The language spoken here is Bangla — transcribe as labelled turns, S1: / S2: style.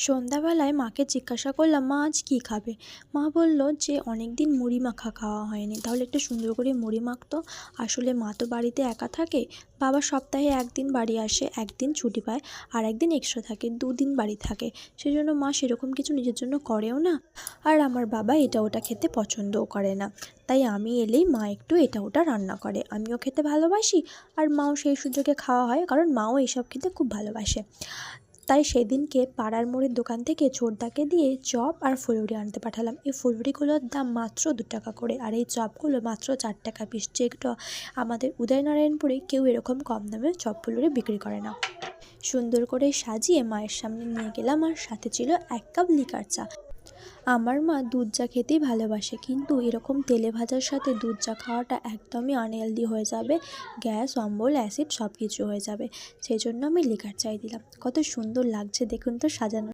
S1: সন্ধ্যাবেলায় মাকে জিজ্ঞাসা করলাম, মা আজ কী খাবে? মা বলল যে অনেক দিন মুড়ি মাখা খাওয়া হয়নি, তাহলে একটু সুন্দর করে মুড়ি মাখতো। আসলে মা তো বাড়িতে একা থাকে, বাবা সপ্তাহে একদিন বাড়ি আসে, একদিন ছুটি পায়, আর একদিন এক্সট্রা থাকে, দুদিন বাড়ি থাকে। সেজন্য মা সেরকম কিছু নিজের জন্য করেও না, আর আমার বাবা এটা ওটা খেতে পছন্দও করে না। তাই আমি এলেই মা একটু এটা ওটা রান্না করে, আমিও খেতে ভালোবাসি, আর মাও সেই সুযোগে খাওয়া হয়, কারণ মাও এইসব খেতে খুব ভালোবাসে। তাই সেদিনকে পাড়ার মোড়ের দোকান থেকে ছোটদাকে দিয়ে চপ আর ফুলুরি আনতে পাঠালাম। এই ফুলুরিগুলোর দাম মাত্র 2 টাকা করে, আর এই চপগুলো মাত্র 4 টাকা পিস, যেগুলো আমাদের উদয়নারায়ণপুরে কেউ এরকম কম দামে চপ ফুলুরি বিক্রি করে না। সুন্দর করে সাজিয়ে মায়ের সামনে নিয়ে গেলাম, আর সাথে ছিল 1 কাপ লিকার চা। আমার মা দুধ চা খেতেই ভালোবাসে, কিন্তু এরকম তেলে ভাজার সাথে দুধ চা খাওয়াটা একদমই আনহেলদি হয়ে যাবে, গ্যাস, অম্বল, অ্যাসিড সব কিছু হয়ে যাবে। সেই জন্য আমি লিকার চাই দিলাম। কত সুন্দর লাগছে দেখুন তো সাজানো।